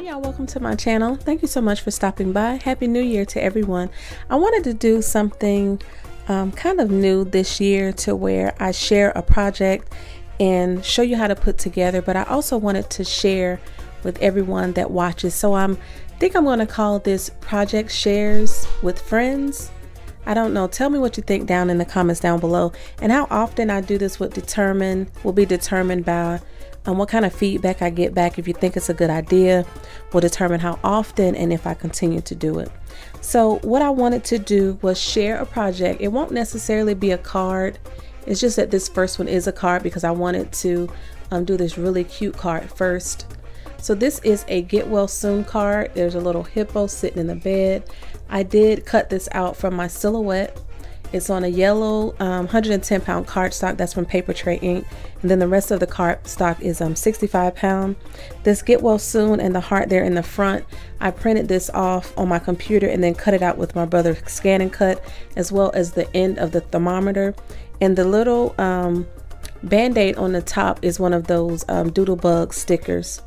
Hey y'all, welcome to my channel. Thank you so much for stopping by. Happy New Year to everyone. I wanted to do something kind of new this year to where I share a project and show you how to put together, but I also wanted to share with everyone that watches. So I think I'm going to call this Project Shares with Friends. I don't know. Tell me what you think down in the comments down below. And how often I do this will be determined by what kind of feedback I get back. If you think it's a good idea, will determine how often and if I continue to do it. So what I wanted to do was share a project. It won't necessarily be a card. It's just that this first one is a card because I wanted to do this really cute card first. So this is a get well soon card. There's a little hippo sitting in the bed. I did cut this out from my Silhouette. It's on a yellow 110 pound cardstock. That's from Paper Tray Ink. And then the rest of the cardstock is 65 pound. This get well soon and the heart there in the front, I printed this off on my computer and then cut it out with my brother's scan and cut, as well as the end of the thermometer. And the little band-aid on the top is one of those doodlebug stickers.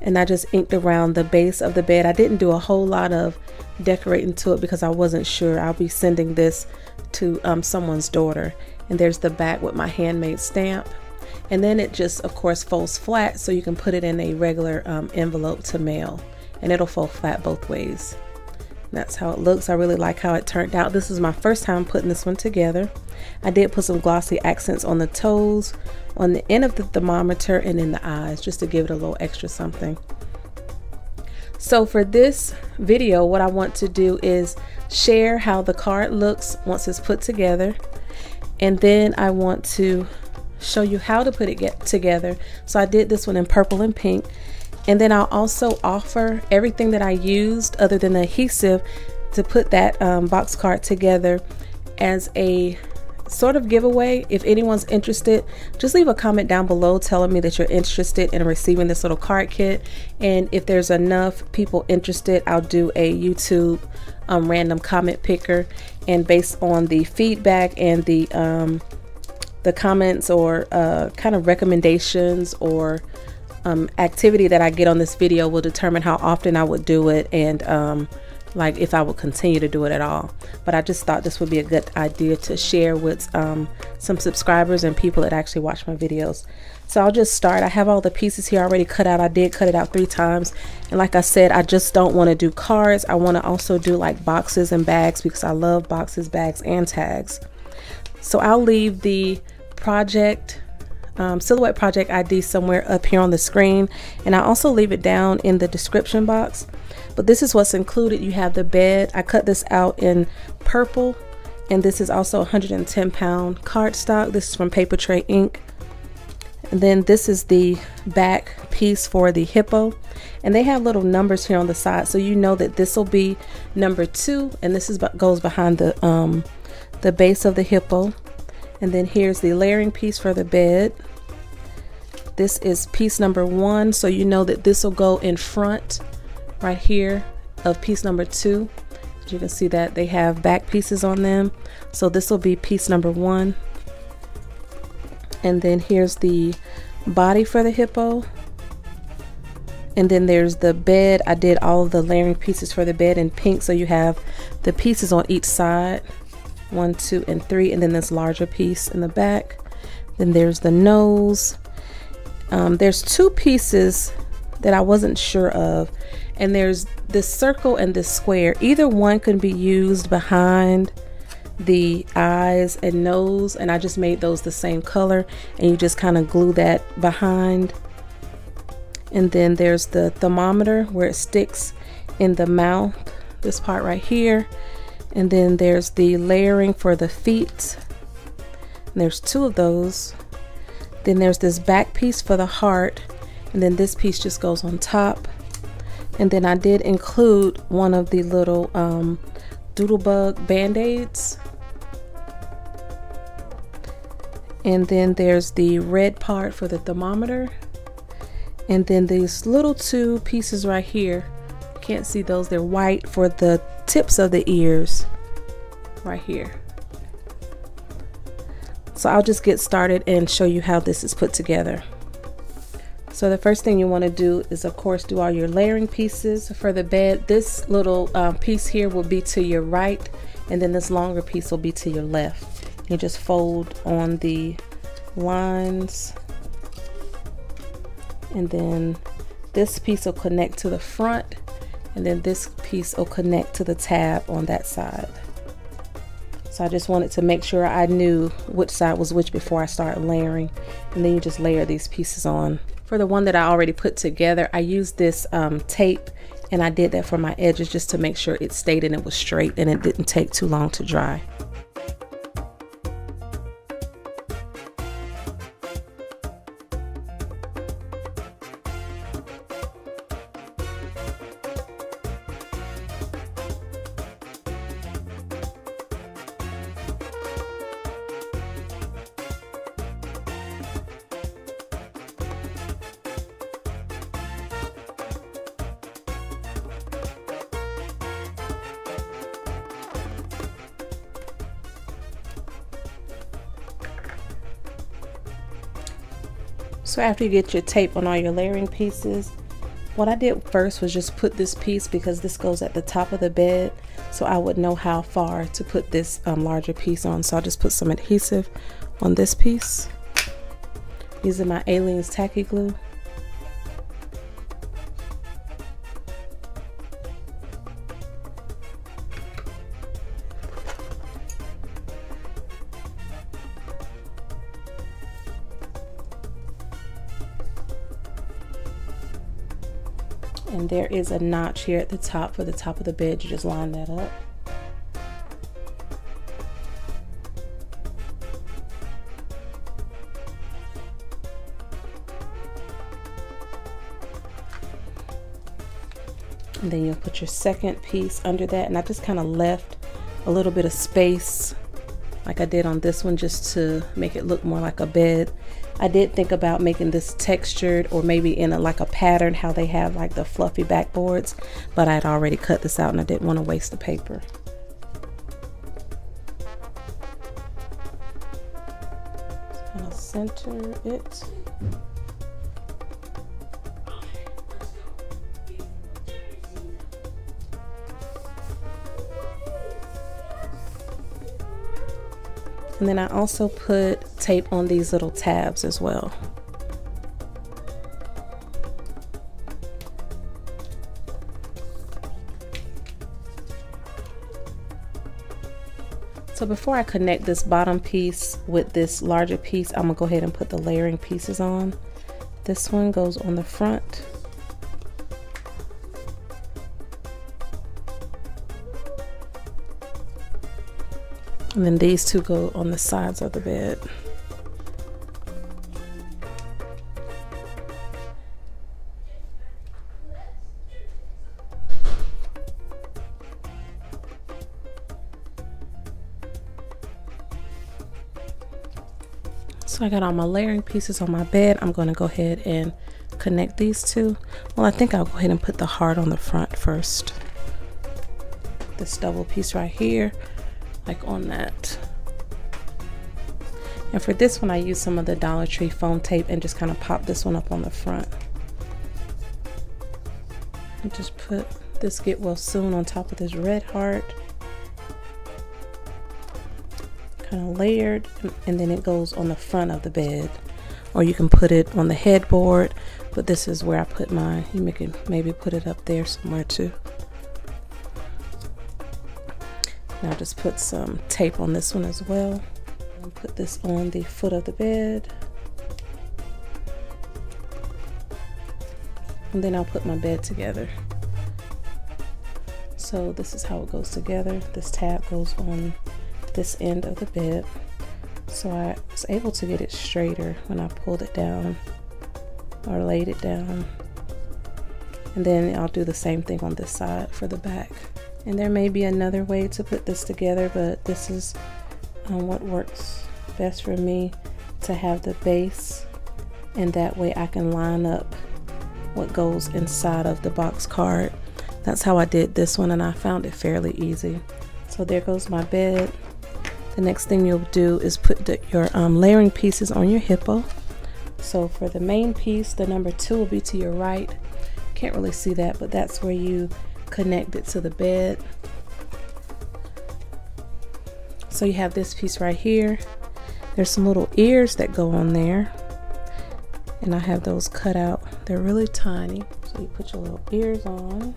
And I just inked around the base of the bed. I didn't do a whole lot of decorating to it because I wasn't sure. I'll be sending this to someone's daughter. And there's the back with my handmade stamp. And then it just, of course, folds flat so you can put it in a regular envelope to mail. And it'll fold flat both ways. That's how it looks. I really like how it turned out. This is my first time putting this one together. I did put some glossy accents on the toes, on the end of the thermometer, and in the eyes, just to give it a little extra something. So for this video, what I want to do is share how the card looks once it's put together. And then I want to show you how to put it together. So I did this one in purple and pink. And then I'll also offer everything that I used other than the adhesive to put that box card together as a sort of giveaway. If anyone's interested, just leave a comment down below telling me that you're interested in receiving this little card kit. And if there's enough people interested, I'll do a YouTube random comment picker, and based on the feedback and the comments or kind of recommendations or activity that I get on this video will determine how often I would do it and like if I would continue to do it at all. But I just thought this would be a good idea to share with some subscribers and people that actually watch my videos. So I'll just start. I have all the pieces here already cut out. I did cut it out 3 times. And like I said, I just don't want to do cards. I want to also do like boxes and bags because I love boxes, bags, and tags. So I'll leave the project Silhouette project ID somewhere up here on the screen, and I also leave it down in the description box. But this is what's included. You have the bed. I cut this out in purple, and this is also 110 pound cardstock. This is from Paper Tray Ink. And then this is the back piece for the hippo, and they have little numbers here on the side, so you know that this will be number 2, and this is goes behind the base of the hippo. And then here's the layering piece for the bed. This is piece number 1, so you know that this will go in front right here of piece number 2. As you can see that they have back pieces on them, so this will be piece number 1. And then here's the body for the hippo. And then there's the bed. I did all of the layering pieces for the bed in pink, so you have the pieces on each side. 1, 2, and 3, and then this larger piece in the back. Then there's the nose. There's 2 pieces that I wasn't sure of, and there's this circle and this square. Either one can be used behind the eyes and nose, and I just made those the same color, and you just kind of glue that behind. And then there's the thermometer where it sticks in the mouth, this part right here. And then there's the layering for the feet. And there's 2 of those. Then there's this back piece for the heart. And then this piece just goes on top. And then I did include one of the little doodlebug band-aids. And then there's the red part for the thermometer. And then these little 2 pieces right here. Can't see those, they're white, for the tips of the ears right here. So I'll just get started and show you how this is put together. So the first thing you want to do is, of course, do all your layering pieces for the bed. This little piece here will be to your right, and then this longer piece will be to your left. You just fold on the lines, and then this piece will connect to the front, and then this piece will connect to the tab on that side. So I just wanted to make sure I knew which side was which before I started layering, and then you just layer these pieces on. For the one that I already put together, I used this tape, and I did that for my edges just to make sure it stayed and it was straight and it didn't take too long to dry. So after you get your tape on all your layering pieces, what I did first was just put this piece, because this goes at the top of the bed, so I would know how far to put this larger piece on. So I'll just put some adhesive on this piece using my Aliens tacky glue. And there is a notch here at the top for the top of the bed. You just line that up. And then you'll put your second piece under that. And I just kind of left a little bit of space like I did on this one, just to make it look more like a bed. I did think about making this textured, or maybe in like a pattern, how they have like the fluffy backboards, but I had already cut this out and I didn't want to waste the paper. Just kind of center it. And then I also put tape on these little tabs as well. So before I connect this bottom piece with this larger piece, I'm gonna go ahead and put the layering pieces on. This one goes on the front. And then these two go on the sides of the bed. So I got all my layering pieces on my bed. I'm going to go ahead and connect these two. Well, I think I'll go ahead and put the heart on the front first. This double piece right here, like on that. And for this one, I used some of the Dollar Tree foam tape and just kind of pop this one up on the front. And just put this Get Well Soon on top of this red heart. Kind of layered, and then it goes on the front of the bed. Or you can put it on the headboard, but this is where I put mine. You can maybe put it up there somewhere too. Now just put some tape on this one as well. And put this on the foot of the bed. And then I'll put my bed together. So this is how it goes together. This tab goes on this end of the bed. So I was able to get it straighter when I pulled it down or laid it down. And then I'll do the same thing on this side for the back. And there may be another way to put this together, but this is what works best for me, to have the base, and that way I can line up what goes inside of the box card. That's how I did this one, and I found it fairly easy. So there goes my bed. The next thing you'll do is put your layering pieces on your hippo. So for the main piece, the number 2 will be to your right. Can't really see that, but that's where you connect it to the bed. So you have this piece right here. There's some little ears that go on there, and I have those cut out. They're really tiny. So you put your little ears on.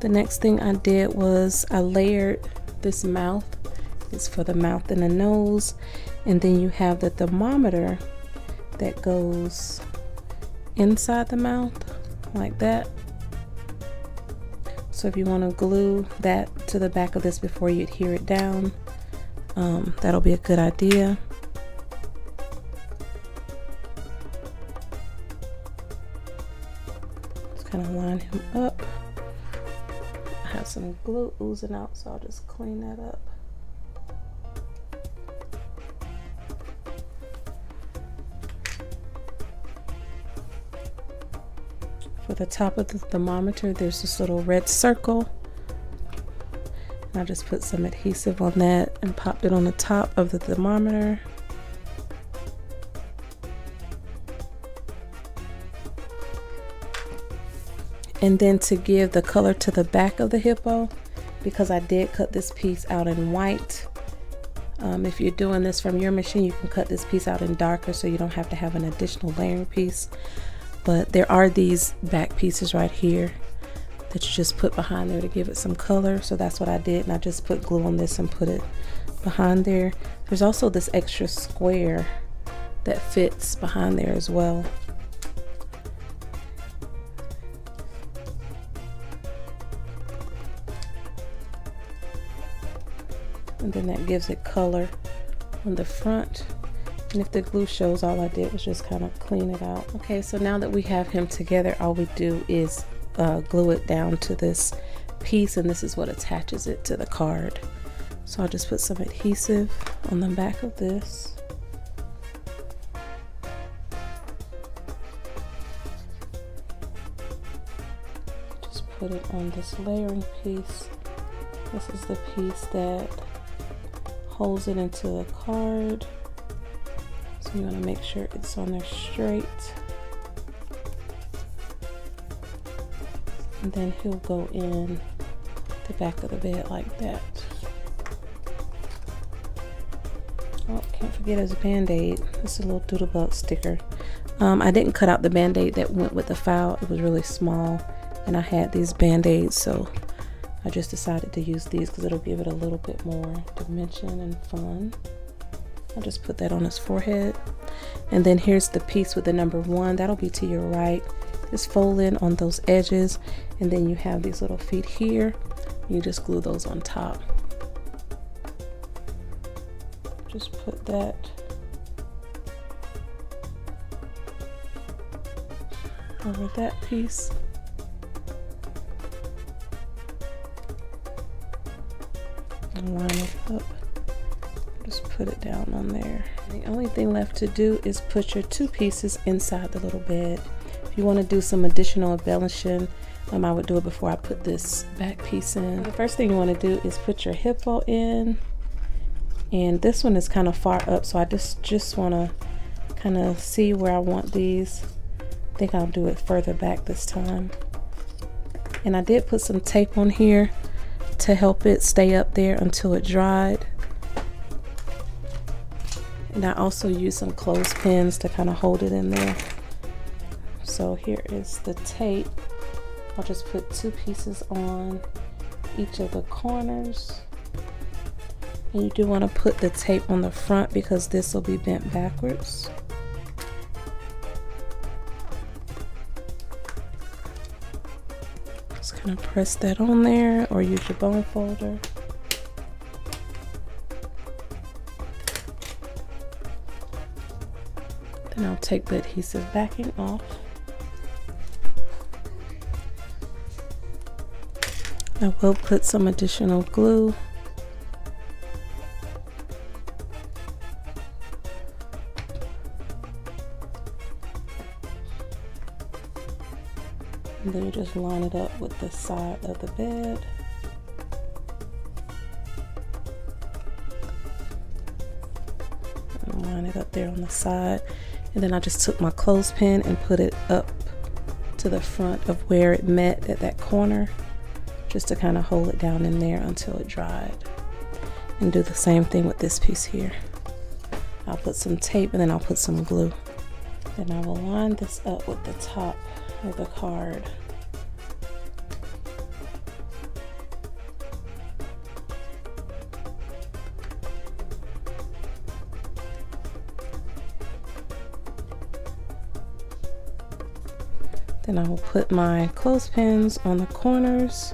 The next thing I did was I layered this mouth. It's for the mouth and the nose. And then you have the thermometer that goes inside the mouth like that. So if you want to glue that to the back of this before you adhere it down, that'll be a good idea. Just kind of line him up. I have some glue oozing out, so I'll just clean that up. For the top of the thermometer, there's this little red circle. And I just put some adhesive on that and popped it on the top of the thermometer. And then to give the color to the back of the hippo, because I did cut this piece out in white. If you're doing this from your machine, you can cut this piece out in darker so you don't have to have an additional layering piece. But there are these back pieces right here that you just put behind there to give it some color. So that's what I did, and I just put glue on this and put it behind there. There's also this extra square that fits behind there as well. And then that gives it color on the front. And if the glue shows, all I did was just kind of clean it out. Okay, so now that we have him together, all we do is glue it down to this piece, and this is what attaches it to the card. So I'll just put some adhesive on the back of this. Just put it on this layering piece. This is the piece that holds it into the card. So you want to make sure it's on there straight. And then he'll go in the back of the bed like that. Oh, can't forget his band-aid. It's a little doodlebug sticker. I didn't cut out the band-aid that went with the file. It was really small, and I had these band-aids, so I just decided to use these because it'll give it a little bit more dimension and fun. I'll just put that on his forehead. And then here's the piece with the number 1. That'll be to your right. Just fold in on those edges, and then you have these little feet here. You just glue those on top. Just put that over that piece. And line it up. Just put it down on there. The only thing left to do is put your 2 pieces inside the little bed. If you want to do some additional embellishing, I would do it before I put this back piece in. The first thing you want to do is put your hippo in, and this one is kind of far up, so I just want to kind of see where I want these. I think I'll do it further back this time. And I did put some tape on here to help it stay up there until it dried. And I also used some clothespins to kind of hold it in there. So here is the tape. I'll just put 2 pieces on each of the corners. And you do want to put the tape on the front because this will be bent backwards. Just kind of press that on there, or use your bone folder. Then I'll take the adhesive backing off. I will put some additional glue. And then you just line it up with the side of the bed. And line it up there on the side. And then I just took my clothespin and put it up to the front of where it met at that corner, just to kind of hold it down in there until it dried. And do the same thing with this piece here. I'll put some tape and then I'll put some glue. Then I will line this up with the top of the card. Then I will put my clothespins on the corners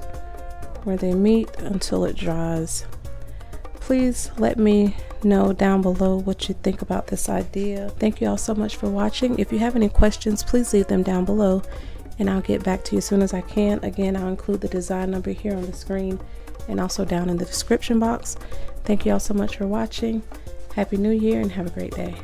where they meet until it dries. Please let me know down below what you think about this idea. Thank you all so much for watching. If you have any questions, please leave them down below and I'll get back to you as soon as I can. Again, I'll include the design number here on the screen and also down in the description box. Thank you all so much for watching. Happy New Year and have a great day.